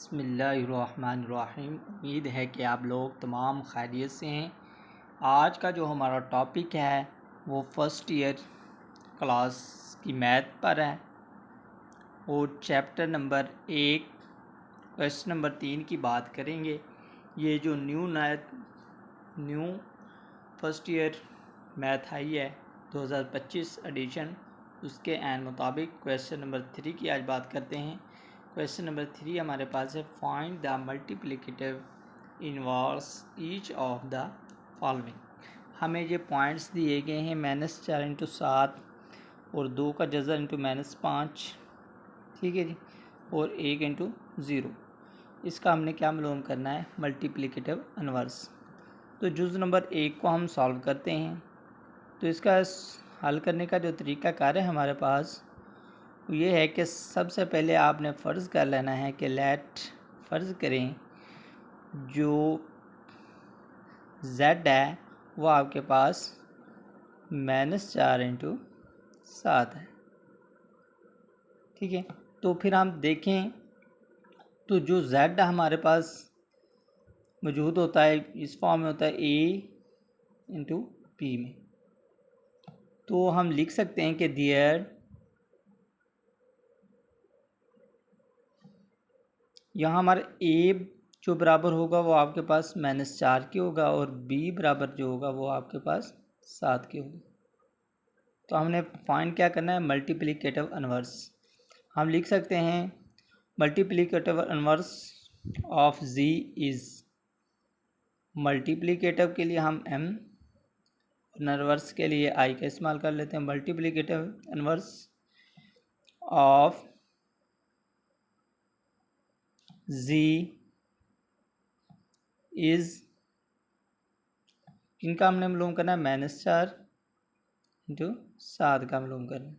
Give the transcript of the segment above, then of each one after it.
बिस्मिल्लाहिर्रहमानिर्रहीम। उम्मीद है कि आप लोग तमाम खैरियत से हैं। आज का जो हमारा टॉपिक है वो फ़र्स्ट ईयर क्लास की मैथ पर है और चैप्टर नंबर 1 क्वेश्चन नंबर 3 की बात करेंगे। ये जो new first year math I है 2025 एडिशन, उसके एन मुताबिक क्वेश्चन नंबर 3 की आज बात करते हैं। क्वेश्चन नंबर 3 हमारे पास है, find the multiplicative inverse each of the following. हमें ये पॉइंट्स दिए गए हैं -4 इंटू 7 और 2 का जज़र इंटू -5, ठीक है जी, और 1 इंटू 0। इसका हमने क्या मालूम करना है, मल्टीप्लिकेटिव इनवर्स। तो जुज़ नंबर 1 को हम सॉल्व करते हैं। तो इसका हल करने का जो तरीक़ाकार है हमारे पास ये है कि सबसे पहले आपने फ़र्ज़ कर लेना है कि फ़र्ज़ करें जो z है वो आपके पास -4 इंटू 7 है, ठीक है। तो फिर हम देखें तो जो z हमारे पास मौजूद होता है इस फॉर्म में होता है a इंटू पी में। तो हम लिख सकते हैं कि दियर यहाँ हमारे a जो बराबर होगा वो आपके पास -4 के होगा और b बराबर जो होगा वो आपके पास 7 के होगा। तो हमने फाइंड क्या करना है, मल्टीप्लिकेटिव इनवर्स। हम लिख सकते हैं multiplicative inverse of z is, multiplicative के लिए हम m, इनवर्स के लिए i का इस्तेमाल कर लेते हैं। Multiplicative inverse of z is, इनका हमने मालूम करना है -4 इंटू 7 का मालूम करना है,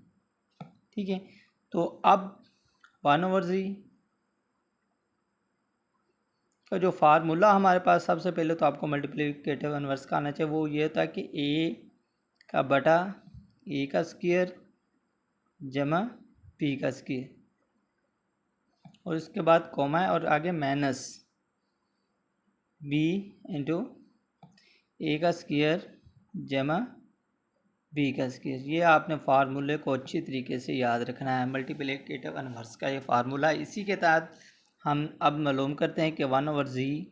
ठीक है। तो अब 1/z का जो फार्मूला हमारे पास, सबसे पहले तो आपको मल्टीप्लिकेटिव इनवर्स का आना चाहिए। वो ये होता है कि a का बटा a का स्क्वायर जमा p का स्क्वायर, और इसके बाद कॉमा है और आगे माइनस b इंटू a का स्क्वायर जमा b का स्क्वायर। ये आपने फार्मूले को अच्छी तरीके से याद रखना है, मल्टीप्लिकेटिव इनवर्स का ये फार्मूला। इसी के तहत हम अब मालूम करते हैं कि 1/z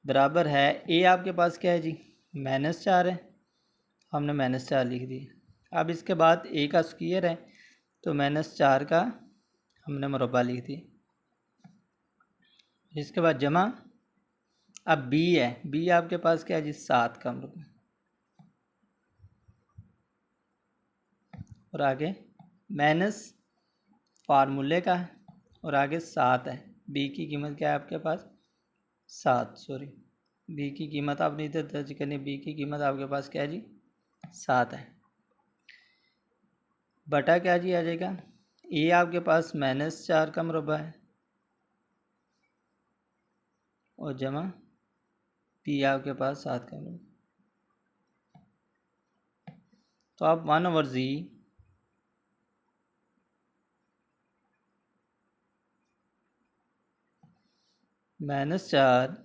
बराबर है, a आपके पास क्या है जी, -4 है, हमने -4 लिख दिया। अब इसके बाद a का स्क्वायर है तो -4 का हमने मुरब्बा लिख दिया। इसके बाद जमा, अब b है, b आपके पास क्या है जी, 7 का मुरब्बा, और आगे माइनस फार्मूले का है और आगे 7 है। b की कीमत क्या है आपके पास, 7, सॉरी b की कीमत आपने इधर दर्ज करनी, b की कीमत आपके पास क्या है जी, 7 है। बटा क्या जी आ जाएगा, a आपके पास -4 का मुरब्बा है और जमा p आपके पास 7 का मुरब्बा। तो आप 1/z -4,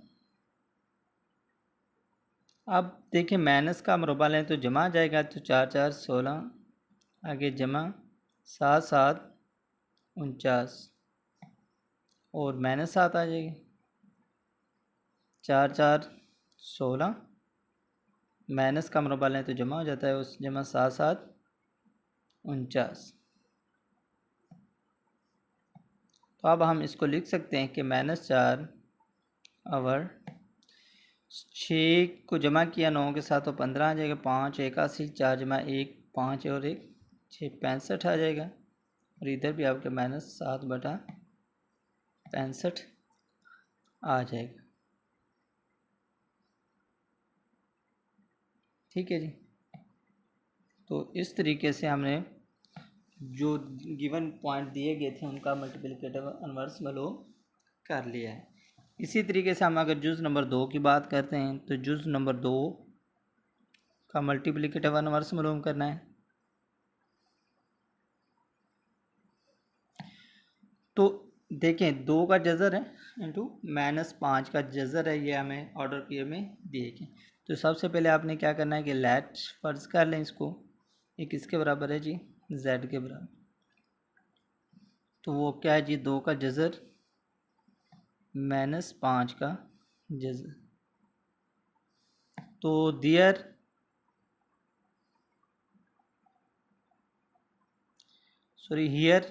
अब देखिए माइनस का मुरब्बा लें तो जमा आ जाएगा, तो 4 4 16, आगे जमा 7 7 49 और -7 आ जाएगी। 4 4 16, माइनस का मुरब्बा लें तो जमा हो जाता है, उस जमा 7 7 49। तो अब हम इसको लिख सकते हैं कि -4 और 6 को जमा किया 9 के साथ तो 15 आ जाएगा, 5 81, 4 जमा 1 5 और 1 6 65 आ जाएगा, और इधर भी आपके -7/65 आ जाएगा, ठीक है जी। तो इस तरीके से हमने जो गिवन पॉइंट दिए गए थे उनका मल्टीप्लिकेटिव इनवर्स मालूम कर लिया है। इसी तरीके से हम अगर जुज़ नंबर 2 की बात करते हैं तो जुज़ नंबर 2 का मल्टीप्लिकेटिव इनवर्स मालूम करना है। तो देखें 2 का जज़र है इंटू -5 का जज़र है, ये हमें ऑर्डर किए में दिए गए। तो सबसे पहले आपने क्या करना है कि लेट फर्ज कर लें इसको, ये किसके बराबर है जी, z के बराबर। तो वो क्या है जी, 2 का जज़र -5 का जज़र। तो दियर हियर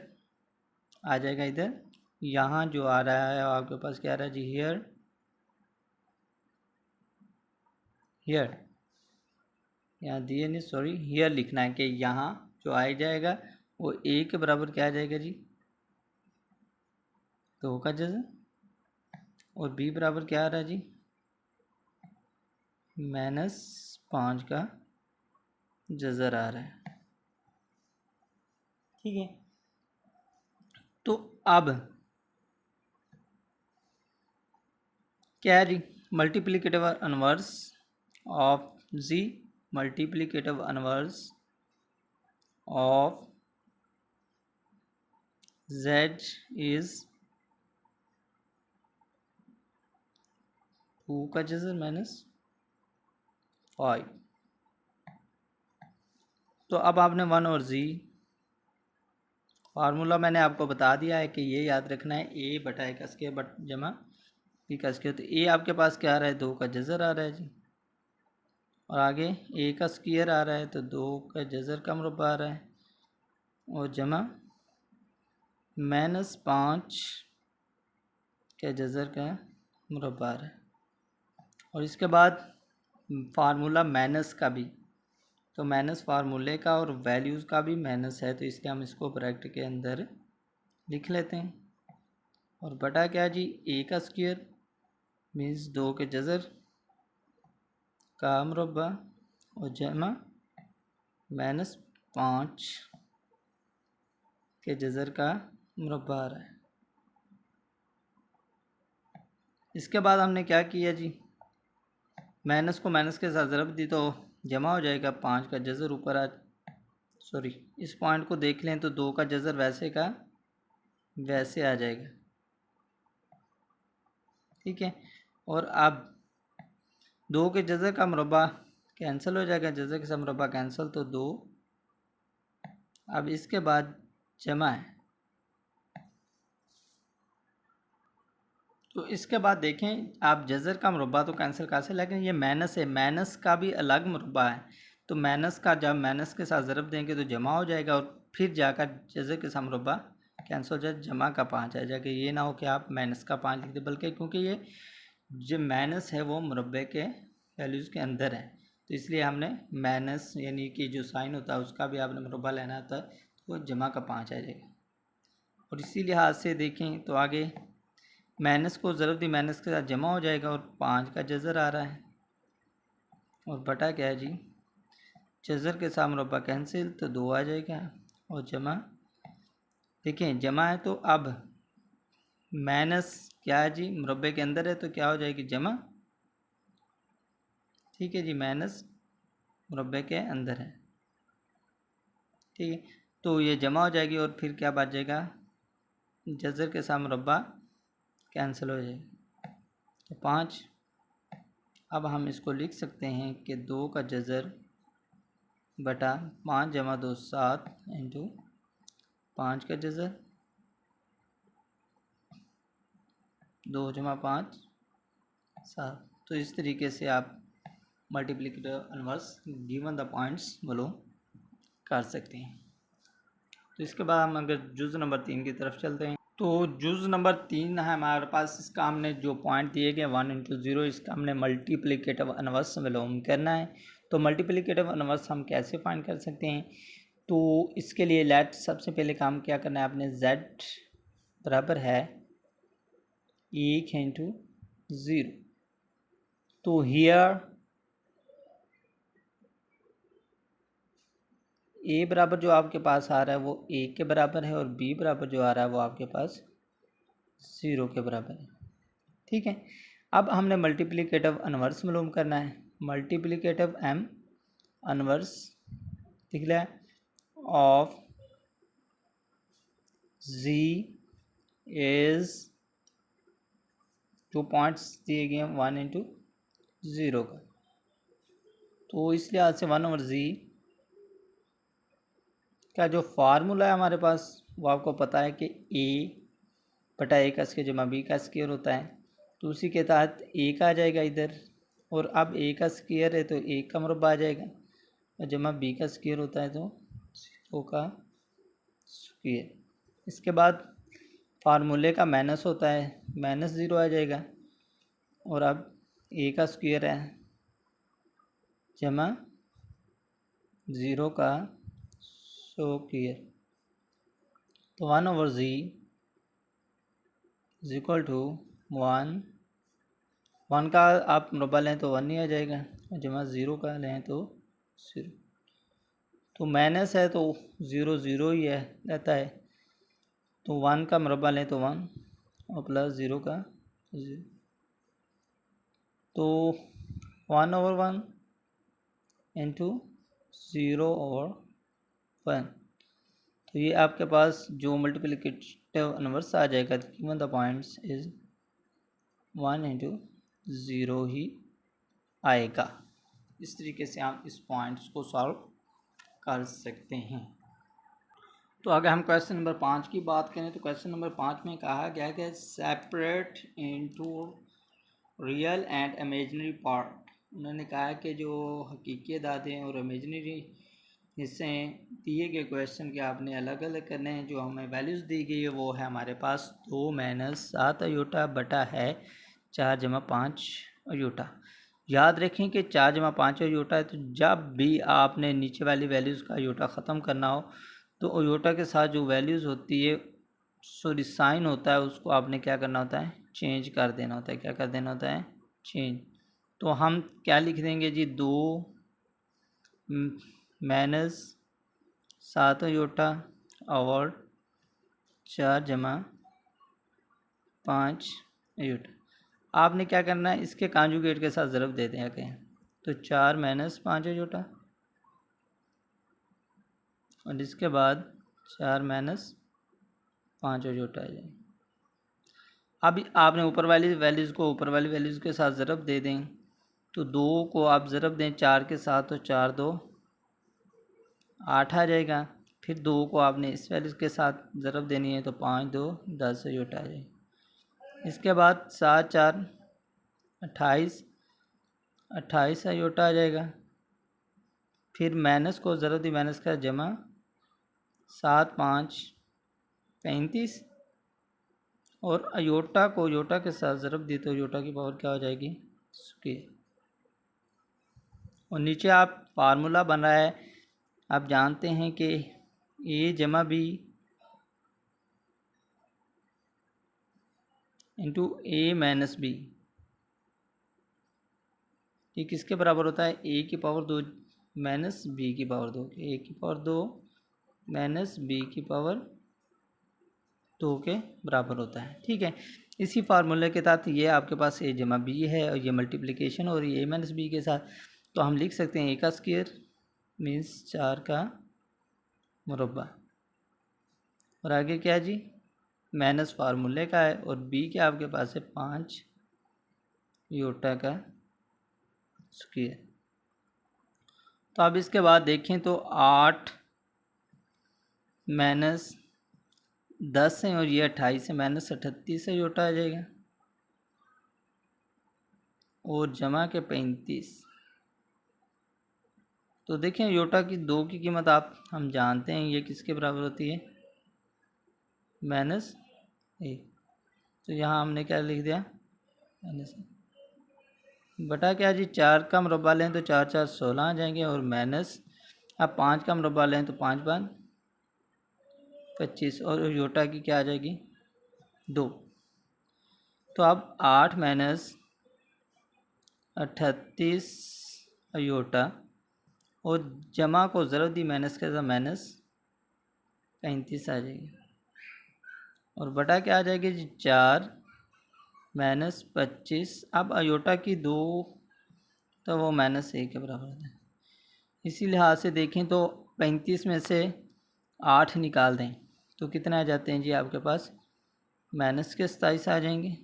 आ जाएगा इधर, यहाँ जो आ रहा है आपके पास क्या आ रहा है जी, हियर यहाँ दिए नहीं, हियर लिखना है कि यहाँ जो आ जाएगा वो a के बराबर क्या आ जाएगा जी, 2 का जज़र, और b बराबर क्या आ रहा है जी, -5 का जज़र आ रहा है। ठीक है, तो अब क्या है जी, multiplicative inverse of z, multiplicative inverse of z is 2 का जज़र -5। तो अब आपने 1 और z फार्मूला मैंने आपको बता दिया है कि ये याद रखना है, a बटा एक स्क्वायर बट जमा b का स्क्वायर। तो a आपके पास क्या आ रहा है, 2 का जज़र आ रहा है जी, और आगे a का स्क्वायर आ रहा है तो 2 का जज़र का मुरब्बा आ रहा है, और जमा -5 के जज़र का मुरब्बा आ रहा है। और इसके बाद फार्मूला माइनस का भी, तो माइनस फार्मूले का और वैल्यूज़ का भी माइनस है, तो इसलिए हम इसको ब्रैकेट के अंदर लिख लेते हैं। और बटा क्या जी, a का स्क्वायर मीन्स 2 के जज़र का मुरब्बा, और जमा -5 के जज़र का मुरब्बा आ रहा है। इसके बाद हमने क्या किया जी, माइनस को माइनस के साथ ज़रब दी तो जमा हो जाएगा, 5 का जज़र ऊपर इस पॉइंट को देख लें तो 2 का जज़र वैसे का वैसे आ जाएगा। ठीक है, और अब 2 के जज़र का मुरब्बा कैंसिल हो जाएगा, जज़र के साथ मुरब्बा कैंसिल, तो 2। अब इसके बाद जमा है, तो इसके बाद देखें आप जज़र का मुरब्बा तो कैंसिल कर सकते, लेकिन ये माइनस है, माइनस का भी अलग मुरब्बा है, तो माइनस का जब माइनस के साथ ज़रब देंगे तो जमा हो जाएगा, और फिर जाकर जज़र के साथ मुरब्बा कैंसिल हो जाए, जमा का 5 आ जाएगा। ये ना हो कि आप माइनस का 5 लिख दें, बल्कि क्योंकि ये जो माइनस है वो मुरब्बे के वैल्यूज़ के अंदर है, तो इसलिए हमने माइनस यानी कि जो साइन होता है उसका भी आपने मुरब्बा लेना होता है, तो वो जमा का 5 आ जाएगा। और इसी लिहाज से देखें तो आगे माइनस को ज़रब दी, माइनस के साथ जमा हो जाएगा, और 5 का जज़र आ रहा है, और बटा क्या है जी, जज़र के साथ मुरब्बा कैंसिल तो 2 आ जाएगा, और जमा देखें जमा है, तो अब माइनस क्या है जी, मुरब्बे के अंदर है, तो क्या हो जाएगी, जमा। ठीक है जी, माइनस मुरब्बे के अंदर है। ठीक है, तो ये जमा हो जाएगी, और फिर क्या बच जाएगा, जज़र के साथ मुरब्बा कैंसिल हो जाएगा, तो 5। अब हम इसको लिख सकते हैं कि 2 का जज़र बटा 5 जमा 2 7 इंटू 5 का जज़र, 2 जमा 5 7। तो इस तरीके से आप multiplicative inverse given the points मालूम कर सकते हैं। तो इसके बाद हम अगर जुज़ नंबर 3 की तरफ चलते हैं, तो जुज़ नंबर 3 है हमारे पास। इसका हमने जो पॉइंट दिए गए 1 × 0, इसका हमने मल्टीप्लिकेटिव इनवर्स मालूम करना है। तो मल्टीप्लिकेटिव इनवर्स हम कैसे फाइंड कर सकते हैं, तो इसके लिए लेट सबसे पहले काम क्या करना है आपने, z बराबर है 1 × 0। तो हियर a बराबर जो आपके पास आ रहा है वो 1 के बराबर है, और b बराबर जो आ रहा है वो आपके पास 0 के बराबर है। ठीक है, अब हमने मल्टीप्लिकेटिव इनवर्स मालूम करना है। मल्टीप्लिकेटिव m इनवर्स दिख रहा है ऑफ z इज़ जो पॉइंट्स दिए गए हैं 1 × 0 का, तो इस लिहाज से 1/z का जो फार्मूला है हमारे पास वो आपको पता है कि a/a² जमा b² होता है, तो उसी के तहत a का आ जाएगा इधर, और अब a का स्क्वायर है तो a का मुरब्बा आ जाएगा, और जमा b² होता है तो 0 का स्क्वायर। इसके बाद फार्मूले का माइनस होता है, -0 आ जाएगा, और अब a का स्क्वायर है जमा 0 का स्क्वायर, तो 1/z इज इक्वल टू 1 का आप मुरब्बा लें तो 1 ही आ जाएगा, और जमा 0 का लें तो 0, तो माइनस है तो 0 0 ही है रहता है, तो 1 का मुरब्बा लें तो 1 और प्लस 0 का 0, तो 1/1 इंटू 0/1, तो ये आपके पास जो मल्टीप्लिकेटिव नंबर्स आ जाएगा गिवन द पॉइंट्स इज 1 × 0 ही आएगा। इस तरीके से हम इस पॉइंट्स को सॉल्व कर सकते हैं। तो अगर हम क्वेश्चन नंबर 5 की बात करें तो क्वेश्चन नंबर 5 में कहा गया कि separate into real and imaginary part. उन्होंने कहा कि जो हकीकी अदादे और इमेजिनरी हिस्से दिए गए क्वेश्चन के आपने अलग अलग करने हैं। जो हमें वैल्यूज़ दी गई है वो है हमारे पास 2 - 7 अयोटा बटा है 4 - 5 अयोटा। याद रखें कि 4 - 5 अयोटा है, तो जब भी आपने नीचे वाली वैल्यूज़ का अयोटा ख़त्म करना हो तो अयोटा के साथ जो वैल्यूज़ होती है सॉरी साइन होता है उसको आपने क्या करना होता है, चेंज कर देना होता है। क्या कर देना होता है, चेंज। तो हम क्या लिख देंगे जी, 2 - 7 अयोटा और 4 - 5 अयोटा। आपने क्या करना है, इसके कॉन्जुगेट के साथ ज़रब दे दें कहें, तो 4 - 5 अयोटा और इसके बाद 4 - 5 अयोटा आ जाए। अब आपने ऊपर वाली वैल्यूज़ को ऊपर वाली वैल्यूज़ के साथ ज़रब दे दें, तो 2 को आप ज़रब दें 4 के साथ, तो 4 - 2 = 8 आ जाएगा। फिर 2 को आपने इस वैल्यूज़ के साथ ज़रब देनी है, तो 5 - 2 = 10 अयोटा आ जाएगा। इसके बाद 7 - 4 = 28 अयोटा आ जाएगा। फिर माइनस को ज़रब दी माइनस का जमा 7 - 5 = 35 और अयोटा को अयोटा के साथ ज़रब दी तो अयोटा की पावर क्या हो जाएगी, स्क्वायर। और नीचे आप फार्मूला बन रहा है, आप जानते हैं कि a जमा b into a minus b ये किसके बराबर होता है, a की पावर 2 माइनस b की पावर 2, a की पावर 2 माइनस b की पावर 2 के बराबर होता है। ठीक है, इसी फार्मूले के तहत ये आपके पास a जमा b है और ये मल्टीप्लिकेशन हो रही है a माइनस b के साथ, तो हम लिख सकते हैं a का स्क्वायर मीन्स 4 का मुरब्बा, और आगे क्या जी, माइनस फार्मूले का है, और b क्या आपके पास है 5 अयोटा का स्क्वायर। तो अब इसके बाद देखें तो 8 - 10 है और ये 28 है, -38 अयोटा आ जाएगा और जमा के 35। तो देखें अयोटा की 2 की कीमत हम जानते हैं ये किसके बराबर होती है, -1। तो यहाँ हमने क्या लिख दिया, बटा क्या जी, 4 का मुरब्बा लें तो 4 - 4 = 16 आ जाएंगे, और माइनस अब 5 का मुरब्बा लें तो 5 - 5 = 25 और अयोटा की क्या आ जाएगी, 2। तो अब 8 - 38 अयोटा और जमा को ज़रब दी माइनस के साथ -35 आ जाएगी, और बटा क्या आ जाएगी जी, 4 - 25। अब अयोटा की 2 तो वो -1 के बराबर है। इसी लिहाज से देखें तो 35 में से 8 निकाल दें तो कितने आ जाते हैं जी आपके पास, माइनस के 27 आ जाएंगे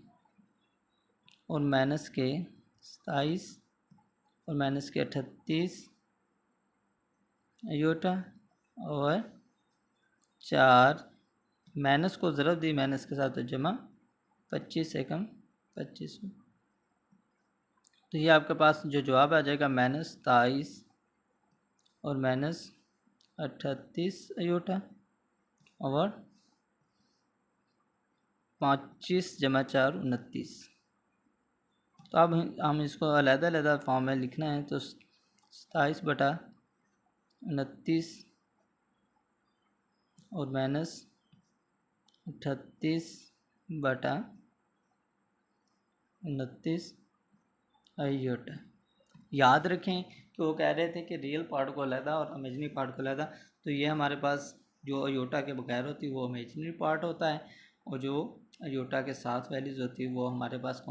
और माइनस के 27 और माइनस के 38 आयोटा और 4 माइनस को ज़रब दी माइनस के साथ तो जमा 25 से कम 25। तो ये आपके पास जो जवाब आ जाएगा -27 और -38 आयोटा और 25 जमा 4 29। तो अब हम इसको अलग-अलग फॉर्म में लिखना है तो 27 बटा 29 और -38 बटा 29 आयोटा। याद रखें कि वो कह रहे थे कि रियल पार्ट को अलहदा और इमेजिनरी पार्ट को अलहदा, तो ये हमारे पास जो आयोटा के बगैर होती है वो इमेजिनरी पार्ट होता है और जो आयोटा के साथ वैल्यूज़ होती है वो हमारे पास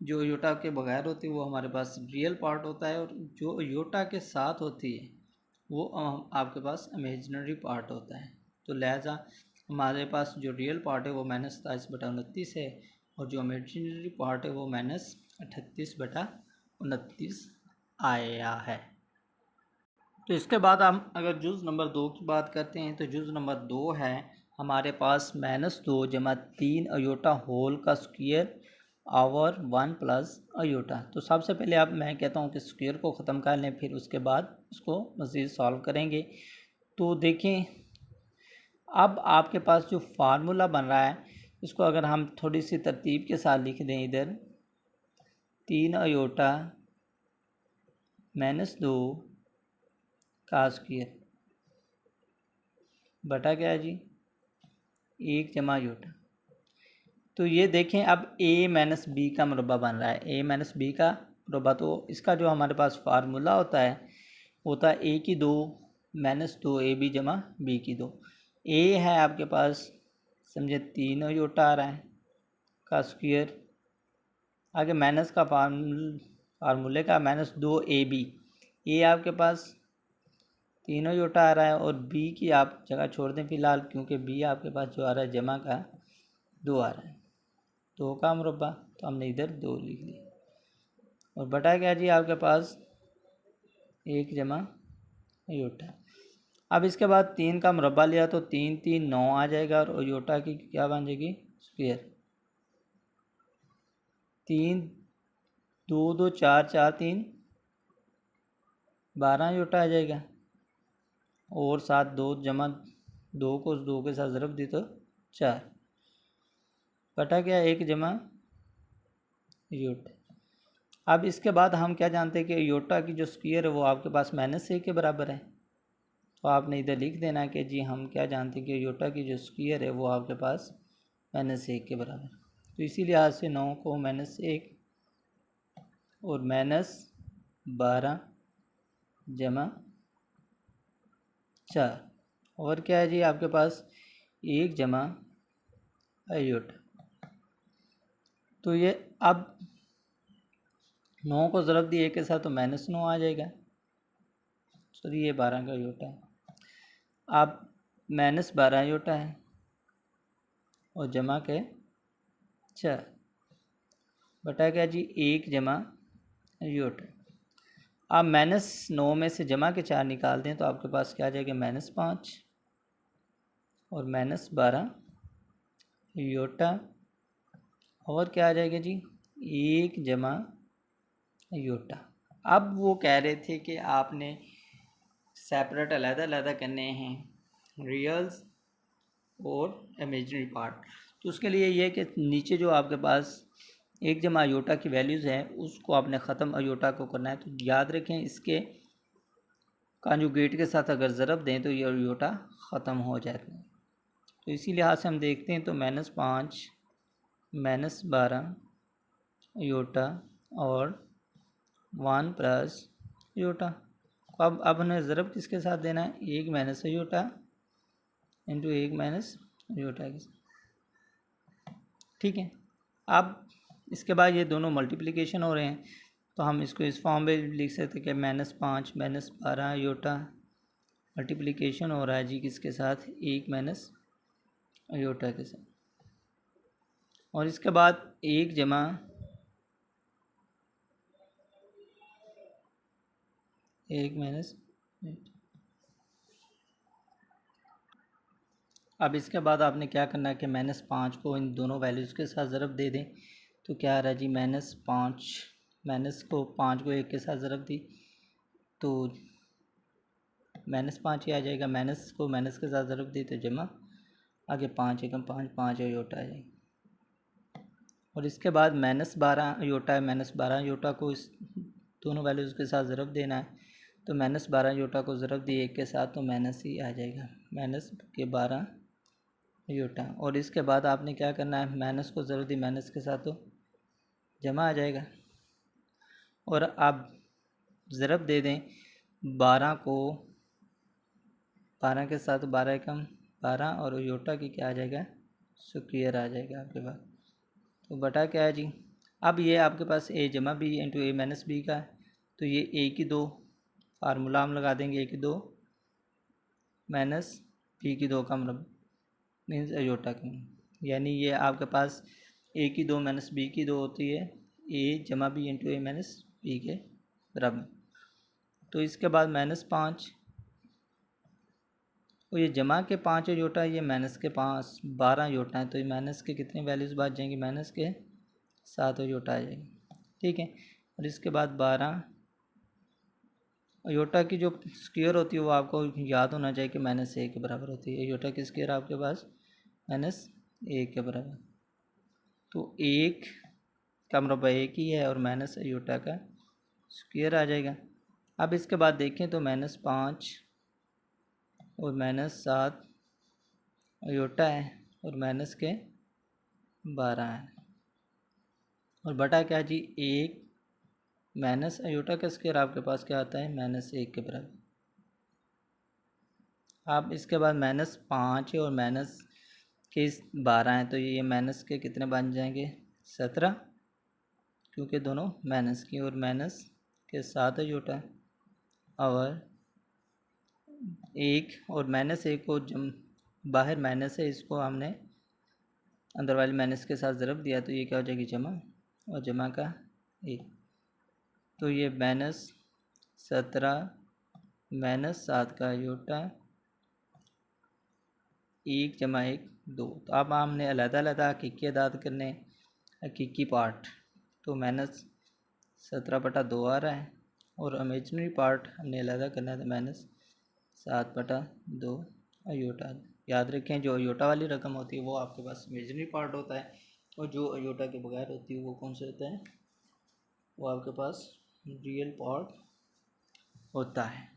जो आयोटा के बगैर होती है वो हमारे पास रियल पार्ट होता है और जो आयोटा के साथ होती है वो आपके पास इमेजिनरी पार्ट होता है। तो लिहाजा हमारे पास जो रियल पार्ट है वो -27 बटा 29 है और जो इमेजिनरी पार्ट है वो -38 बटा 29 आया है। तो इसके बाद हम अगर जुज़ नंबर 2 की बात करते हैं तो जुज़ नंबर 2 है हमारे पास -2 जमा 3 आयोटा होल का स्क्वायर और 1 प्लस आयोटा। तो सबसे पहले अब मैं कहता हूँ कि स्क्वायर को ख़त्म कर लें, फिर उसके बाद इसको मज़ीद सॉल्व करेंगे। तो देखें अब आपके पास जो फार्मूला बन रहा है इसको अगर हम थोड़ी सी तरतीब के साथ लिख दें, इधर 3 आयोटा -2 का स्क्वायर बटा क्या है जी 1 जमा आयोटा। तो ये देखें अब a माइनस बी का मुरब्बा बन रहा है, a माइनस बी का मुरब्बा। तो इसका जो हमारे पास फार्मूला होता है a की 2 -2 ab जमा b की 2। a है आपके पास समझे 3 आयोटा आ रहा है का स्क्वायर, आगे माइनस का फार्मूले का -2 ab। a आपके पास 3 आयोटा आ रहा है और b की आप जगह छोड़ दें फ़िलहाल, क्योंकि b आपके पास जो आ रहा है जमा का 2 आ रहा है, 2 का मुरब्बा, तो हमने इधर 2 लिख दिया और बटा क्या जी आपके पास 1 जमा आयोटा। अब इसके बाद 3 का मुरब्बा लिया तो 3 3 9 आ जाएगा और आयोटा की क्या बन जाएगी स्क्वायर। 3 2 2 4 4 3 12 आयोटा आ जाएगा और 7 2 जमा 2 को 2 के साथ ज़रब दी तो 4 बटा क्या 1 जमा आयोटा। अब इसके बाद हम क्या जानते हैं कि आयोटा की जो स्क्वायर है वो आपके पास -1 के बराबर है। तो आपने इधर लिख देना कि जी हम क्या जानते हैं कि आयोटा की जो स्क्वायर है वो आपके पास -1 के बराबर। तो इसी लिहाज से 9 को -1 और -12 जमा 4 और क्या है जी आपके पास 1 जमा आयोटा। तो ये अब 9 को ज़रब दिए के साथ तो -9 आ जाएगा, सॉरी ये 12 का आयोटा है। अब -12 आयोटा है और जमा के 4 बटा क्या जी 1 जमा आयोटा। आप -9 में से जमा के 4 निकाल दें तो आपके पास क्या आ जाएगा -5 और -12 आयोटा और क्या आ जाएगा जी 1 जमा आयोटा। अब वो कह रहे थे कि आपने सेपरेट अलग-अलग करने हैं रियल्स और इमेजिनरी पार्ट। तो उसके लिए ये कि नीचे जो आपके पास 1 जमा आयोटा की वैल्यूज़ हैं उसको आपने ख़त्म आयोटा को करना है। तो याद रखें इसके कॉन्जुगेट के साथ अगर ज़रब दें तो ये आयोटा ख़त्म हो जाता है। तो इसी लिहाज से हम देखते हैं तो -5 -12 आयोटा और 1 प्लस आयोटा। अब हमें ज़रब किसके साथ देना है 1 minus iota into 1 minus iota के साथ, ठीक है। अब इसके बाद ये दोनों मल्टीप्लिकेशन हो रहे हैं तो हम इसको इस फॉर्म में लिख सकते हैं कि -5 -12 आयोटा मल्टीप्लिकेशन हो रहा है जी किसके साथ 1 माइनस आयोटा के साथ। और इसके बाद 1 जमा 1 माइनस। अब इसके बाद आपने क्या करना है कि -5 को इन दोनों वैल्यूज़ के साथ ज़रब दे दें। तो क्या आ रहा है जी, -5, -5 को 1 के साथ ज़रब दी तो -5 ही आ जाएगा। माइनस को माइनस के साथ ज़रब दी तो जमा, आगे 5 एकम 5, 5 अयोटा आ जाएगी। और इसके बाद -12 अयोटा है, -12 अयोटा को इस दोनों वैल्यूज़ के साथ ज़रब देना है। तो -12 अयोटा को ज़रब दी 1 के साथ तो माइनस ही आ जाएगा, -12 अयोटा। और इसके बाद आपने क्या करना है, माइनस को ज़रब दी माइनस के साथ तो जमा आ जाएगा। और आप ज़रब दे दें 12 को 12 के साथ, 12 एकम 12 और अयोटा की क्या आ जाएगा, स्क्वायर आ जाएगा आपके पास। तो बटा क्या है जी, अब ये आपके पास a जमा बी इंटू ए माइनस बी का है। तो ये a की 2 फार्मूला हम लगा देंगे, a की 2 माइनस b की 2 का मतलब मीन्स अयोटा की, यानी ये आपके पास a की 2 माइनस b की 2 होती है a जमा बी इंटू ए माइनस बी के बराबर। तो इसके बाद -5 और ये जमा के 5 अयोटा, ये माइनस के 5 12 अयोटा है। तो ये माइनस के कितने वैल्यूज़ बात जाएंगी, माइनस के 7 अयोटा आ जाएगी, ठीक है। और इसके बाद 12 अयोटा की जो स्क्वायर होती है वो आपको याद होना चाहिए कि -1 के बराबर होती है। अयोटा की स्क्वायर आपके पास -1 के बराबर। तो 1 का मरबा 1 ही है और माइनस अयोटा का स्क्वायर आ जाएगा। अब इसके बाद देखें तो -5 और -7 अयोटा है और माइनस के 12 है। और बटा क्या जी, 1 माइनस अयोटा का स्क्वायर आपके पास क्या आता है, -1 के बराबर। आप इसके बाद -5 और माइनस के 12 हैं तो ये माइनस के कितने बन जाएंगे, 17, क्योंकि दोनों माइनस की। और माइनस के 7 अयोटा है और 1 और -1 को जम बाहर माइनस है, इसको हमने अंदर वाले माइनस के साथ ज़रब दिया तो ये क्या हो जाएगी, जमा, और जमा का 1। तो ये -17 -7 का अयोटा 1 जमा 1 2। तो अब हमने अलग-अलग हकीकी अदाद करने, हकीकी पार्ट तो -17/2 आ रहा है और इमेजिनरी पार्ट हमने अलग करना है तो -7/2 अयोटा। याद रखें जो अयोटा वाली रकम होती है वो आपके पास इमेजिनरी पार्ट होता है और जो अयोटा के बगैर होती है वो कौन से होता है, वो आपके पास रियल पार्ट होता है।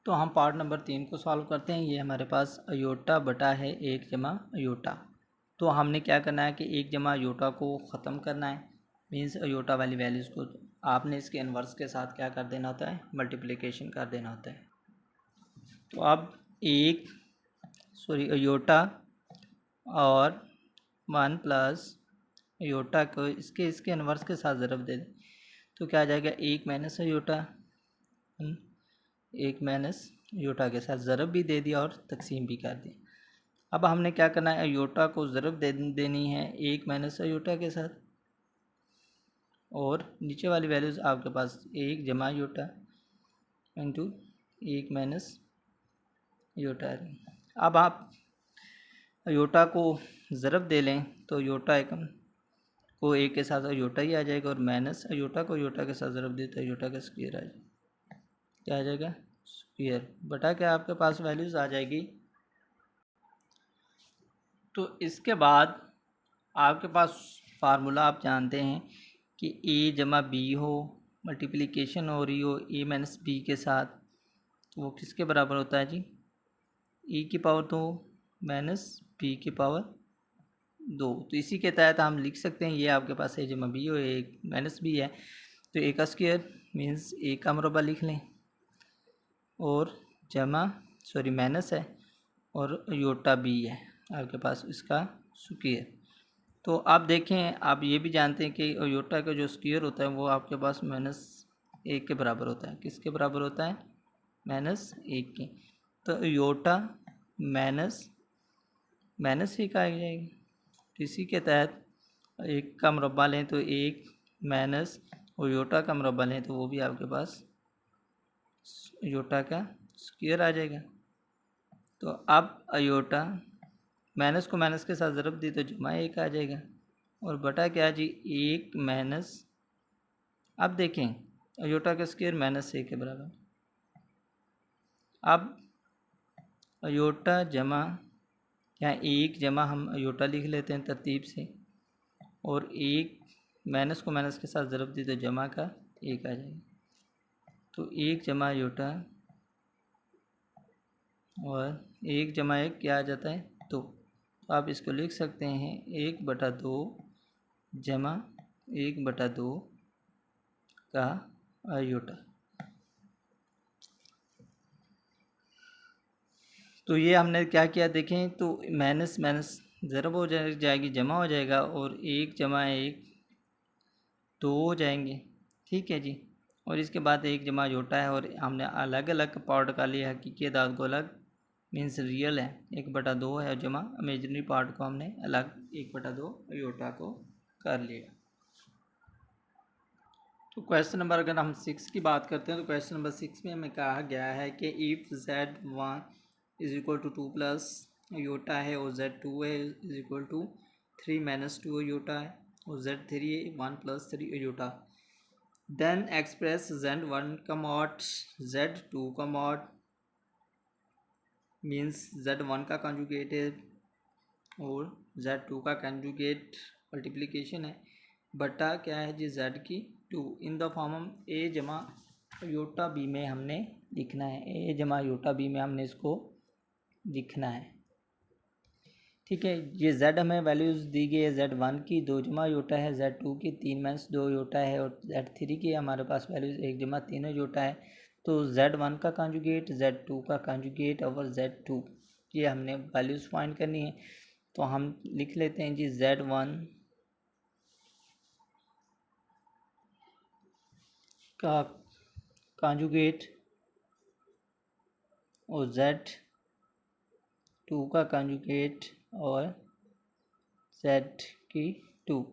तो हम पार्ट नंबर 3 को सॉल्व करते हैं। ये हमारे पास अयोटा बटा है 1 जमा अयोटा। तो हमने क्या करना है कि 1 जमा अयोटा को ख़त्म करना है, मीन्स अयोटा वाली वैल्यूज़ को आपने इसके इन्वर्स के साथ क्या कर देना होता है, मल्टीप्लिकेशन कर देना होता है। तो अब अयोटा और 1 प्लस अयोटा को इसके इन्वर्स के साथ ज़रब दे दें तो क्या आ जाएगा, 1 माइनस अयोटा, 1 माइनस अयोटा के साथ ज़रब भी दे दिया और तकसीम भी कर दी। अब हमने क्या करना है, अयोटा को ज़रब देनी है 1 माइनस अयोटा के साथ और नीचे वाली वैल्यूज़ आपके पास 1 जमा अयोटा इंटू 1 माइनस अयोटा। अब आप अयोटा को ज़रब दे लें तो अयोटा एकम को 1 के साथ अयोटा ही आ जाएगा और माइनस अयोटा को अयोटा के साथ ज़रब दे तो अयोटा का स्क्वायर आ जाएगा, क्या आ जाएगा, स्क्वायर बटा क्या आपके पास वैल्यूज़ आ जाएगी। तो इसके बाद आपके पास फार्मूला आप जानते हैं कि a जमा बी हो, मल्टीप्लिकेशन हो रही हो a माइनस बी के साथ, तो वो किसके बराबर होता है जी, e की पावर 2 माइनस बी की पावर 2। तो इसी के तहत हम लिख सकते हैं ये आपके पास a जमा बी हो, एक माइनस बी है तो a का स्क्वायर मीन्स a का मरबा लिख लें और जमा माइनस है और अयोटा बी है आपके पास इसका स्क्वायर। तो आप देखें, आप ये भी जानते हैं कि अयोटा का जो स्क्वायर होता है वो आपके पास -1 के बराबर होता है। किसके बराबर होता है, -1 के। तो अयोटा माइनस माइनस एक आ जाएगी। तो इसी के तहत एक का मुरब्बा लें तो एक माइनस और योटा का मुरब्बा लें तो वो भी आपके पास योटा का स्क्वायर आ जाएगा। तो अब अयोटा माइनस को माइनस के साथ ज़रब दी तो जमा एक आ जाएगा और बटा क्या जी एक माइनस। अब देखें अयोटा का स्क्वायर माइनस एक के बराबर। अब अयोटा जमा यहाँ एक जमा हम अयोटा लिख लेते हैं तरतीब से और एक माइनस को माइनस के साथ ज़रब दी तो जमा का एक आ जाएगा। तो एक जमा अयोटा और एक जमा एक क्या आ जाता है तो आप इसको लिख सकते हैं 1/2 जमा 1/2 का अयोटा। तो ये हमने क्या किया देखें तो माइनस माइनस ज़रब हो जाएगी जमा हो जाएगा और एक जमा एक दो हो जाएंगे। ठीक है जी। और इसके बाद एक जमा अयोटा है और हमने अलग अलग पार्ट का लिया, हकीकी अदाद को अलग मीन्स रियल है 1/2 है और जमा इमेजिनरी पार्ट को हमने अलग 1/2 अयोटा को कर लिया। तो क्वेश्चन नंबर अगर हम 6 की बात करते हैं तो क्वेश्चन नंबर 6 में हमें कहा गया है कि इफ़ Z1 = 2 प्लस अयोटा है और Z2 है = 3 - 2 अयोटा है और Z3 है 1 + 3 अयोटा। देन एक्सप्रेस Z1 का मॉड Z2 का मॉड मीन्स Z1 का कंजुगेट है और Z2 का कंजुगेट मल्टीप्लिकेशन है बटा क्या है जी Z की 2 इन द फॉर्म हम A जमा अयोटा B में हमने लिखना है। A जमा अयोटा B में हमने इसको लिखना है। ठीक है। ये Z हमें वैल्यूज़ दी गई है Z1 की 2 जमा अयोटा है, Z2 की 3 - 2 अयोटा है और Z3 की हमारे पास वैल्यूज़ 1 जमा 3 अयोटा है। तो Z1 का कंजुगेट, Z2 का कंजुगेट और Z2 ये हमने वैल्यूज़ फाइंड करनी है। तो हम लिख लेते हैं जी Z1 का कंजुगेट और Z2 का कंजुगेट और Z की 2।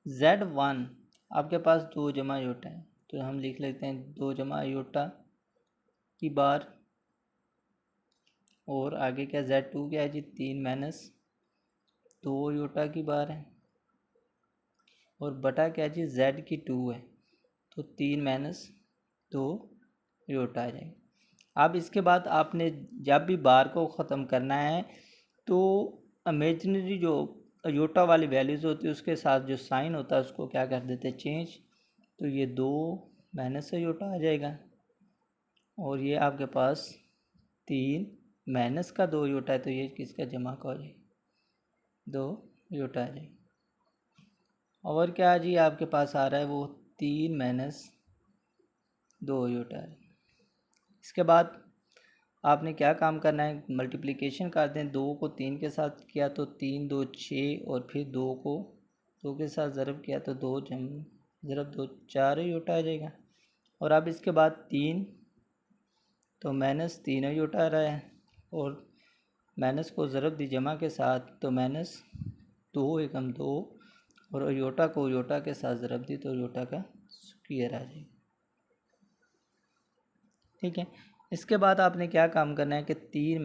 Z1 आपके पास 2 जमा अयोटा है तो हम लिख लेते हैं 2 जमा अयोटा की बार और आगे क्या Z2 क्या है जी 3 - 2 अयोटा की बार है और बटा क्या जी Z की 2 है तो 3 - 2 अयोटा आ जाएगा। अब इसके बाद आपने जब भी बार को ख़त्म करना है तो इमेजिनरी जो अयोटा वाली वैल्यूज़ होती है उसके साथ जो साइन होता है उसको क्या कर देते हैं चेंज। तो ये 2 माइनस अयोटा आ जाएगा और ये आपके पास 3 माइनस का 2 अयोटा है तो ये किसका जमा का हो जाएगा 2 अयोटा आ जाएगा। और क्या जी आपके पास आ रहा है वो 3 - 2 अयोटा है। इसके बाद आपने क्या काम करना है मल्टीप्लिकेशन कर दें 2 को 3 के साथ किया तो 3 2 6 और फिर 2 को 2 के साथ ज़रब किया तो 2 ज़रब 2 4 अयोटा आ जाएगा। और अब इसके बाद 3 तो -3 अयोटा आ रहा है और माइनस को ज़रब दी जमा के साथ तो -2 एकम 2 और अयोटा को अयोटा के साथ ज़रब दी तो अयोटा का स्क्वायर आ जाएगा। ठीक है। इसके बाद आपने क्या काम करना है कि 3 -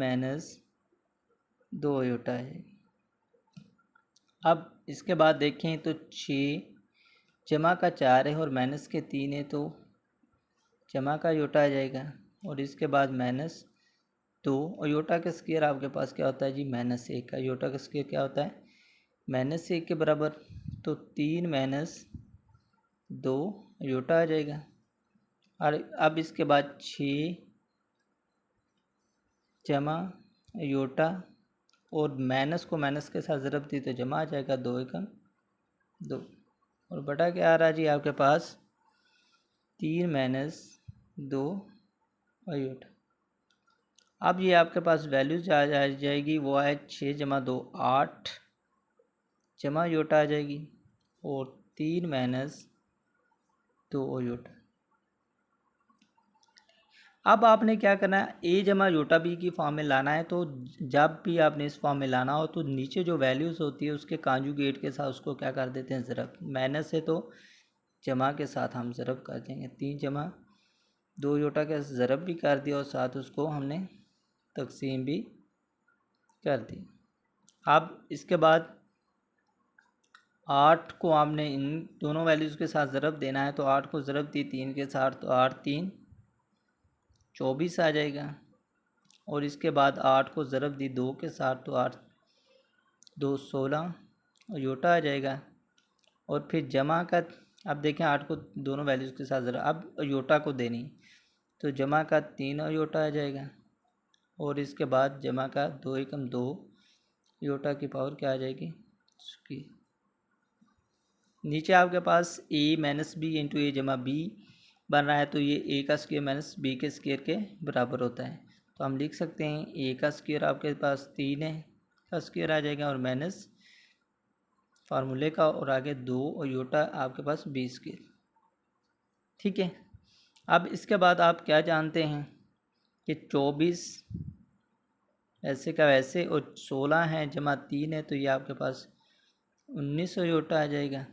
2 अयोटा है। अब इसके बाद देखें तो 6 जमा का 4 है और माइनस के 3 है तो जमा का अयोटा आ जाएगा और इसके बाद -2 अयोटा का स्क्वायर आपके पास क्या होता है जी -1 अयोटा का स्क्वायर क्या होता है -1 के बराबर। तो 3 - 2 अयोटा आ जाएगा और अब इसके बाद 6 जमा अयोटा और माइनस को माइनस के साथ ज़रब दी तो जमा आ जाएगा 2 एकम 2 और बटा क्या आ रहा है जी आपके पास 3 - 2 अयोटा। अब ये आपके पास वैल्यूज आ जाएगी वो है 6 जमा 2 8 जमा अयोटा आ जाएगी और 3 - 2 अयोटा। अब आपने क्या करना है, ए जमा योटा बी की फॉर्म में लाना है। तो जब भी आपने इस फॉर्म में लाना हो तो नीचे जो वैल्यूज़ होती है उसके कांजुगेट के साथ उसको क्या कर देते हैं, ज़रब। माइनस है तो जमा के साथ हम ज़रब कर देंगे। 3 जमा 2 योटा का ज़रब भी कर दिया और साथ उसको हमने तकसीम भी कर दी। अब इसके बाद 8 को आपने इन दोनों वैल्यूज़ के साथ ज़रब देना है। तो 8 को ज़रब दी 3 के साथ, तो 8 3 24 आ जाएगा। और इसके बाद 8 को ज़रब दी 2 के साथ, तो 8 2 16 और योटा आ जाएगा। और फिर जमा का, अब देखें 8 को दोनों वैल्यूज़ के साथ ज़रब, अब योटा को देनी, तो जमा का 3 और योटा आ जाएगा। और इसके बाद जमा का 2 एकम 2 योटा की पावर क्या आ जाएगी, उसकी। नीचे आपके पास ए माइनस बी इंटू ए जमा बी बन रहा है, तो ये ए का स्क्वायर माइनस बी के स्क्वायर के बराबर होता है। तो हम लिख सकते हैं ए का स्क्वायर आपके पास 3 है का स्क्वायर आ जाएगा और माइनस फार्मूले का और आगे 2 और योटा आपके पास बी स्क्वायर। ठीक है। अब इसके बाद आप क्या जानते हैं कि 24 ऐसे का वैसे और 16 है जमा 3 है, तो ये आपके पास 19 योटा आ जाएगा।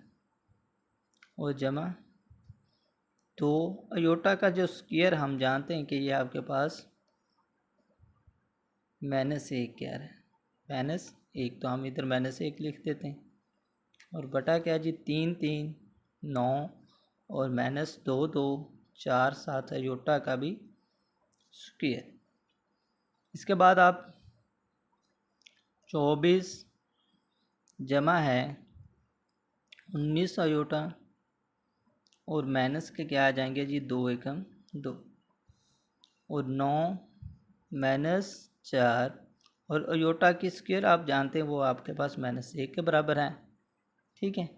और जमा 2 योटा का जो स्क्वायर हम जानते हैं कि ये आपके पास -1 क्या है, -1, तो हम इधर -1 लिख देते हैं। और बटा क्या जी, 3 3 9 और -2 2 4 7 योटा का भी स्क्वायर। इसके बाद आप 24 जमा है 19 योटा और माइनस के क्या आ जाएंगे जी, 2 एकम 2 और 9 -4 और योटा की स्क्वायर आप जानते हैं वो आपके पास -1 के बराबर है। ठीक है,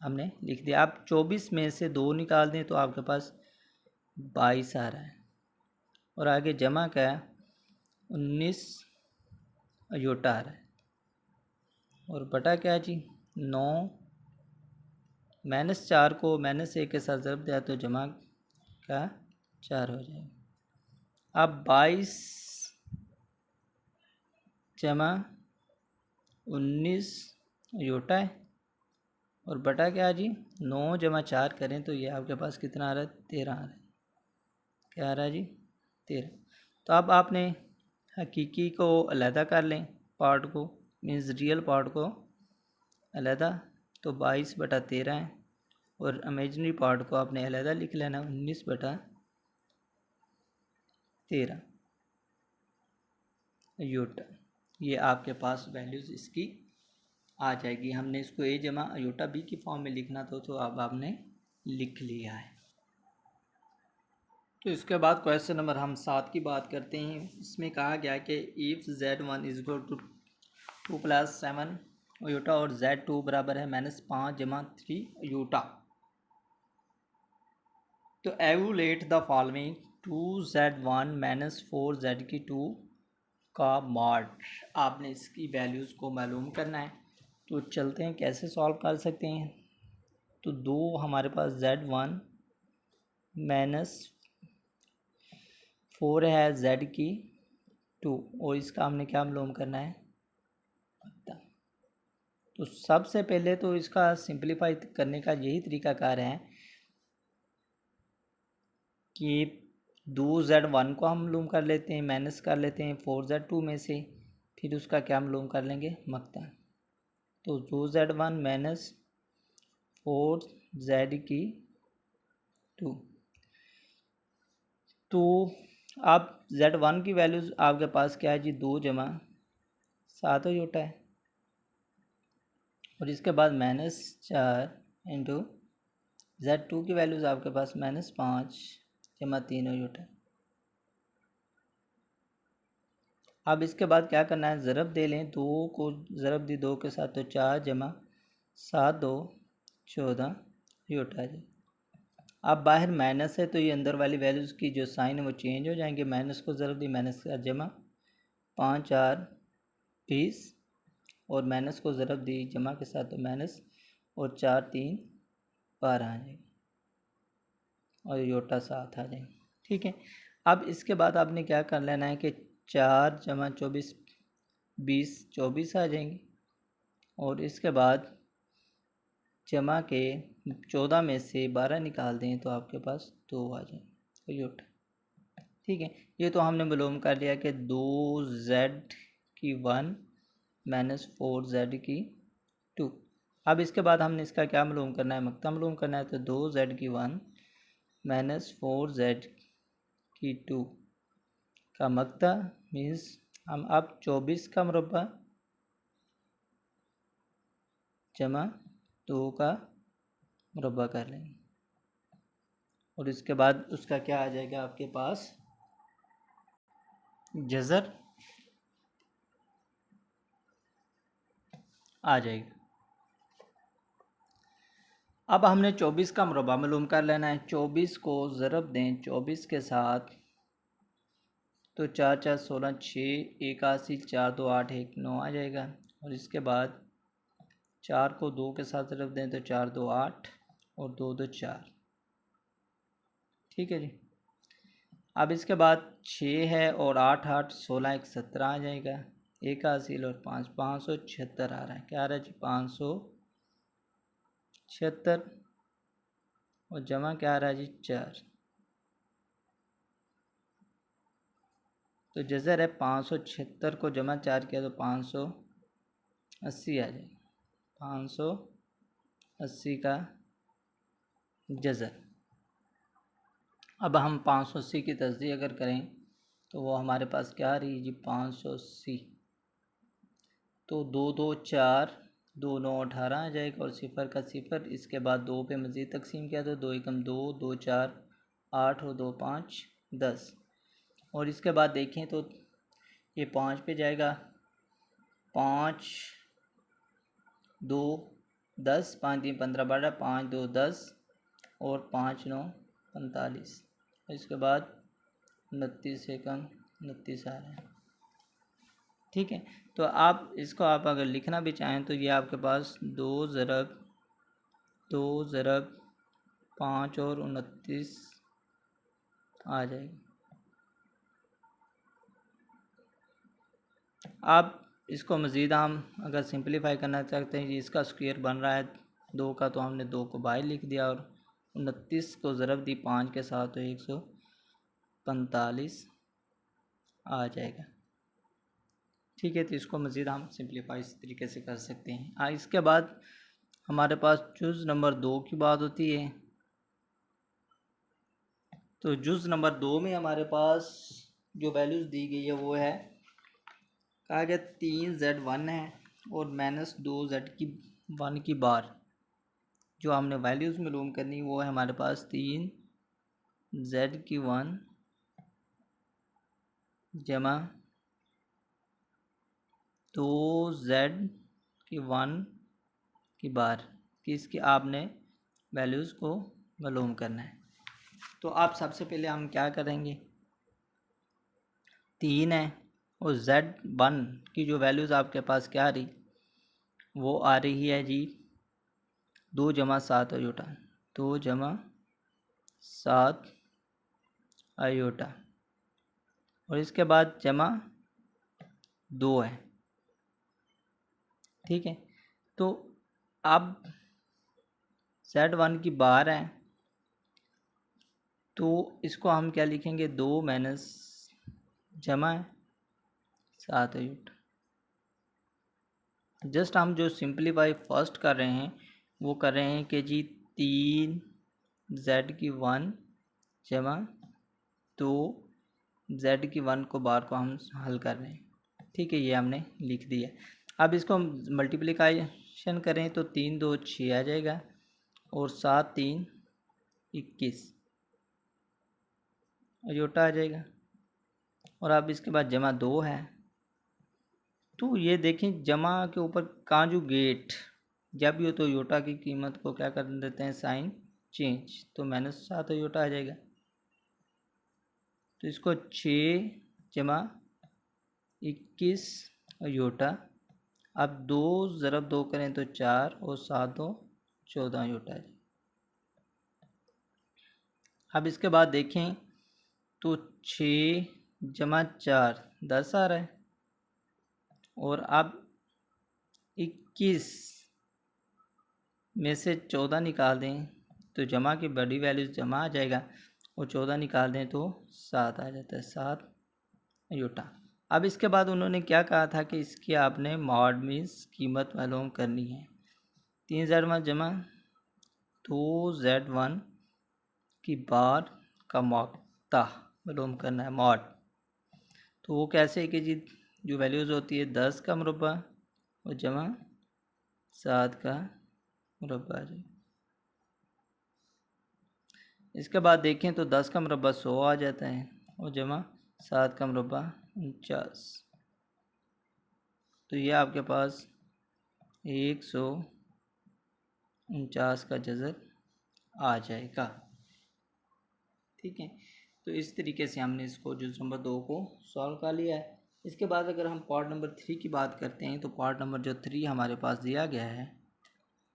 हमने लिख दिया। आप 24 में से 2 निकाल दें तो आपके पास 22 आ रहा है। और आगे जमा का 19 योटा आ रहा है और बटा क्या जी, 9 -4 को -1 के साथ ज़रब दिया तो जमा का 4 हो जाएगा। अब 22 जमा 19 योटा है और बटा क्या जी, 9 जमा 4 करें तो ये आपके पास कितना आ रहा है, 13 आ रहा है। क्या आ रहा है जी, 13। तो अब आपने हकीकी को अलहदा कर लें, पार्ट को मीन्स रियल पार्ट को अलहदा, तो 22/13 है। और इमेजिनरी पार्ट को आपने अलहदा लिख लेना, 19/13 योटा। ये आपके पास वैल्यूज़ इसकी आ जाएगी। हमने इसको ए जमा योटा बी की फॉर्म में लिखना था, तो अब आपने लिख लिया है। तो इसके बाद क्वेश्चन नंबर हम 7 की बात करते हैं। इसमें कहा गया कि if Z1 is equal to 2 + 7 iota और Z2 बराबर है -5 जमा 3 योटा, तो evaluate the following 2Z1 -4Z2 का मॉड। आपने इसकी वैल्यूज़ को मालूम करना है। तो चलते हैं कैसे सॉल्व कर सकते हैं। तो 2 हमारे पास Z1 -4 है Z की 2 और इसका हमने क्या मालूम करना है। तो सबसे पहले तो इसका सिंपलीफाई करने का यही तरीकाकार है कि 2Z1 को हम मालूम कर लेते हैं, माइनस कर लेते हैं 4Z2 में से, फिर उसका क्या मालूम कर लेंगे, मकता। तो 2Z1 -4Z की 2। तो आप Z1 की वैल्यूज़ आपके पास क्या है जी, 2 जमा 7 योटा है और इसके बाद -4 इंटू Z2 की वैल्यूज़ आपके पास -5 जमा 3 योटा है। अब इसके बाद क्या करना है, ज़रब दे लें, 2 को ज़रब दी 2 के साथ, तो 4 जमा 7 2 14 योटा है। अब बाहर माइनस है तो ये अंदर वाली वैल्यूज़ की जो साइन है वो चेंज हो जाएंगे। माइनस को ज़रब दी, माइनस का जमा 5 4 20 और माइनस को ज़रब दी जमा के साथ, तो माइनस और 4 3 12 आ जाएगा और योटा 7 आ जाएगा। ठीक है। अब इसके बाद आपने क्या कर लेना है कि 4 जमा 24 20 24 आ जाएंगे, और इसके बाद जमा के 14 में से 12 निकाल दें तो आपके पास 2 आ जाएंगे यूट। ठीक है, ये तो हमने मालूम कर लिया कि 2z की 1 माइनस 4z की 2। अब इसके बाद हमने इसका क्या मालूम करना है, मक्ता मालूम करना है। तो 2z की 1 माइनस 4z की 2 का मक्ता मीन्स हम अब 24 का मुरब्बा जमा 2 का मुरब्बा कर लेंगे, और इसके बाद उसका क्या आ जाएगा आपके पास, जज़र आ जाएगा। अब हमने 24 का मुरब्बा मालूम कर लेना है। 24 को ज़रब दें 24 के साथ, तो 4 4 16 6 81 4 2 8 1 9 आ जाएगा, और इसके बाद 4 को 2 के साथ ज़रब दें तो 4 2 8 और 2 2 4। ठीक है जी। अब इसके बाद 6 है और 8 8 16 1 17 आ जाएगा, 1 हासिल और 5 576 आ रहा है। क्या आ रहा है जी, 576, और जमा क्या आ रहा है जी, 4। तो जज़र है 576 को जमा 4 किया तो 580 आ जाएगा, 580 का जज़र। अब हम 580 की तस्दीक अगर करें तो वो हमारे पास क्या आ रही है जी, 580। तो 2 2 4 2 9 18 आ जाएगा, और सिफ़र का सिफ़र, इसके बाद 2 पे मज़ीद तकसीम किया तो 2 एकम 2 2 4 8 और 2 5 10। और इसके बाद देखें तो ये 5 पे जाएगा, 5 2 10, 5 3 15 12, 5 2 10 और 5 9 45। इसके बाद 29 एकम 29 आ रहा है। ठीक है, तो आप इसको आप अगर लिखना भी चाहें तो ये आपके पास 2 ज़रब 5 और 29 आ जाएगी। आप इसको मज़ीद हम अगर सिंपलीफाई करना चाहते हैं, इसका स्क्वायर बन रहा है 2 का, तो हमने 2 को बाहर लिख दिया और 29 को ज़रब दी 5 के साथ, तो 145 आ जाएगा। ठीक है, तो इसको मज़ीद हम सिंपलीफाई इस तरीके से कर सकते हैं। इसके बाद हमारे पास जुज़ नंबर 2 की बात होती है। तो जुज़ नंबर 2 में हमारे पास जो वैल्यूज़ दी गई है वो है, कहा गया 3z1 है और माइनस 2z की 1 की बार। जो हमने वैल्यूज़ मालूम करनी वो है हमारे पास 3z की 1 जमा 2z की 1 की बार कि इसकी आपने वैल्यूज़ को मालूम करना है। तो आप सबसे पहले हम क्या करेंगे, 3 है और z1 की जो वैल्यूज़ आपके पास क्या आ रही, वो आ रही है जी 2 जमा 7 अयोटा, 2 जमा 7 अयोटा, और इसके बाद जमा 2 है। ठीक है, तो अब z1 की बार है तो इसको हम क्या लिखेंगे, 2 माइनस जमा है 7 अयोटा। जस्ट हम जो सिंपलीफाई फर्स्ट कर रहे हैं वो कर रहे हैं कि जी 3z की 1 जमा 2 z की 1 को बार को हम हल कर रहे हैं। ठीक है, ये हमने लिख दिया। अब इसको मल्टीप्लिकेशन करें तो 3 2 6 आ जाएगा और 7 3 21 अयोटा आ जाएगा, और अब इसके बाद जमा 2 है। तो ये देखें जमा के ऊपर कांजुगेट जब भी हो तो योटा की कीमत को क्या कर देते हैं, साइन चेंज, तो माइनस 7 योटा आ जाएगा। तो इसको 6 जमा 21 योटा, अब 2 ज़रब 2 करें तो 4 और 7 2 14 योटा है। अब इसके बाद देखें तो 6 जमा 4 10 आ रहा है। और अब 21 में से 14 निकाल दें तो जमा की बड़ी वैल्यू जमा आ जाएगा, और 14 निकाल दें तो 7 आ जाता है, 7 अयोटा। अब इसके बाद उन्होंने क्या कहा था कि इसकी आपने मॉड मीन्स कीमत मालूम करनी है। 3Z1 जमा 2Z1 की बार का मौका मालूम करना है, मॉड। तो वो कैसे है कि जी जो वैल्यूज़ होती है 10 का मुरब्बा और जमा 7 का मुरब्बा जी। इसके बाद देखें तो 10 का मुरब्बा 100 आ जाता है, और जमा 7 का मुरब्बा 49। तो ये आपके पास 149 का जज़र आ जाएगा। ठीक है, तो इस तरीके से हमने इसको जुज़ नंबर 2 को सॉल्व कर लिया है। इसके बाद अगर हम पार्ट नंबर 3 की बात करते हैं, तो पार्ट नंबर जो 3 हमारे पास दिया गया है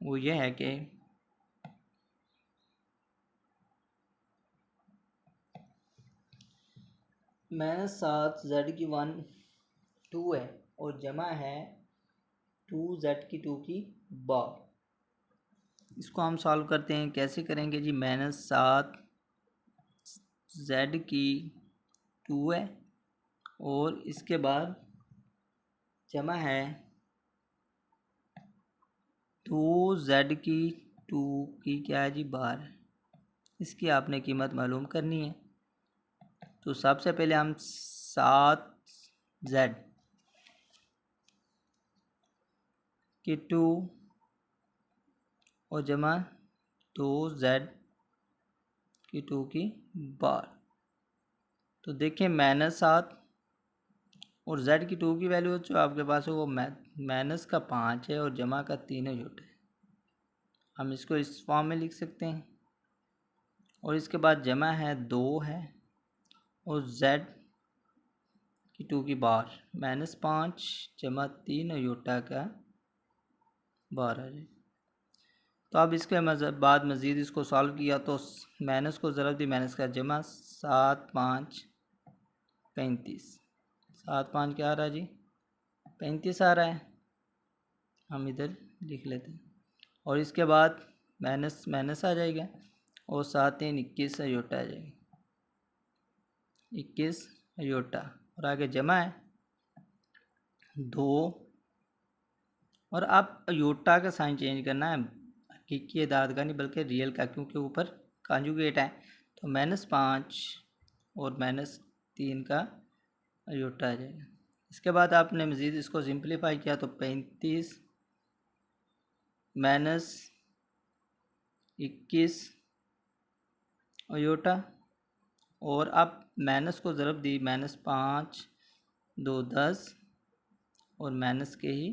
वो ये है कि -7Z की 1 2 है और जमा है 2Z की 2 की बार। इसको हम सॉल्व करते हैं, कैसे करेंगे जी। -7Z की 2 है और इसके बाद जमा है 2Z की 2 की क्या है जी बार। इसकी आपने कीमत मालूम करनी है। तो सबसे पहले हम 7Z की 2 और जमा 2Z की 2 की बार। तो देखें -7 और Z की 2 की वैल्यू जो आपके पास है वो -5 है और जमा का 3 यूनिट है। हम इसको इस फॉर्म में लिख सकते हैं। और इसके बाद जमा है 2 है और Z की 2 की बार -5 जमा 3 यूटा का बार है। तो अब इसके बाद मज़ीद इसको सॉल्व किया तो माइनस को ज़रब दी, माइनस का जमा 7 5 35। 7 5 क्या आ रहा है जी 35 आ रहा है, हम इधर लिख लेते हैं। और इसके बाद माइनस माइनस आ जाएगा और 7 3 21 अयोटा आ जाएगा, 21 अयोटा। और आगे जमा है 2 और अब अयोटा का साइन चेंज करना है, हकीकी अदाद का नहीं बल्कि रियल का, क्योंकि ऊपर कॉन्जुगेट है। तो -5 और -3 का अयोटा आ जाएगा। इसके बाद आपने मज़ीद इसको सिंप्लीफाई किया तो 35 -21 अयोटा। और अब माइनस को ज़रब दी, -5 2 10 और माइनस के ही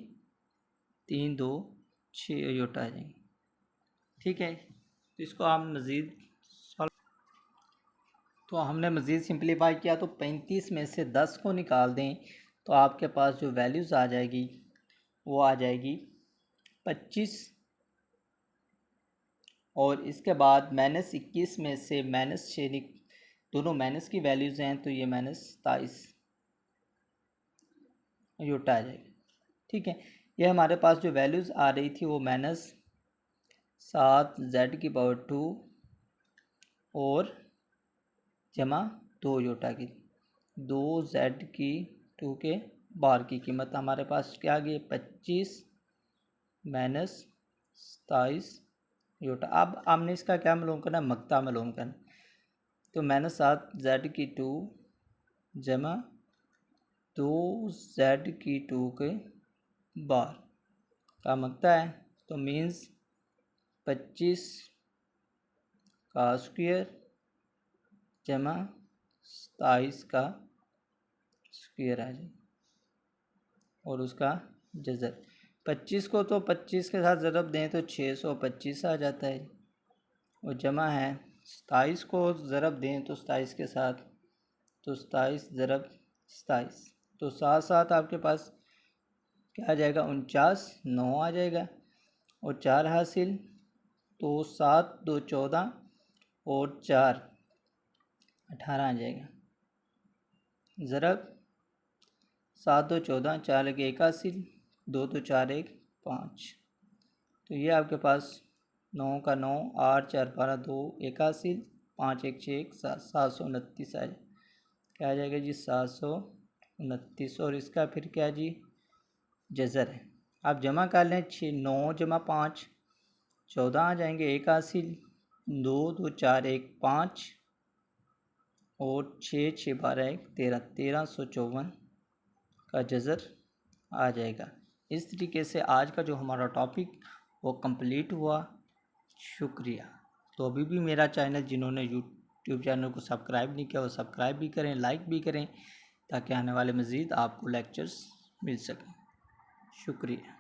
3 2 6 अयोटा आ जाएंगे। ठीक है, तो इसको हम मज़ीद तो हमने मज़ीद सिंप्लीफाई किया तो 35 में से 10 को निकाल दें तो आपके पास जो वैल्यूज़ आ जाएगी वो आ जाएगी 25। और इसके बाद -21 में से -6 दोनों माइनस की वैल्यूज़ हैं तो ये -27 यूटा आ जाएगा। ठीक है, ये हमारे पास जो वैल्यूज़ आ रही थी वो -7Z⁻² और जमा 2 यूटा की 2Z⁻² के बार की कीमत हमारे पास क्या आ गई 25 -27 यूटा। अब हमने इसका क्या मालूम करना है, मकता मालूम करना। तो -7Z⁻² जमा 2Z⁻² के बार का मकता है, तो मीन्स 25 का स्क्वायर जमा 27 का स्क्वायर आ जाए और उसका जज़र। 25 को तो 25 के साथ ज़रब दें तो 625 आ जाता है, और जमा है 27 को ज़रब दें तो 27 के साथ तो 27 ज़रब 27, तो 7 7 आपके पास क्या आ जाएगा 49 9 आ जाएगा और 4 हासिल, तो 7 2 14 और 4 18 आ जाएगा। ज़रब 7 2 14, 4 1 81, 2 2 4 1 5। तो ये आपके पास 9 का 9, 8 4 12 2 81, 5 1 6 1 7, 729 आ जाए। क्या आ जाएगा जी? 729। और इसका फिर क्या जी? जज़र है। आप जमा कर लें। 9 जमा 5 14 आ जाएंगे। 81, 2 2 4 1 5 और 6 6 12 1 13, 1354 का जज़र आ जाएगा। इस तरीके से आज का जो हमारा टॉपिक वो कंप्लीट हुआ। शुक्रिया। तो अभी भी मेरा चैनल जिन्होंने यूट्यूब चैनल को सब्सक्राइब नहीं किया वो सब्सक्राइब भी करें, लाइक भी करें, ताकि आने वाले मज़ीद आपको लेक्चर्स मिल सकें। शुक्रिया।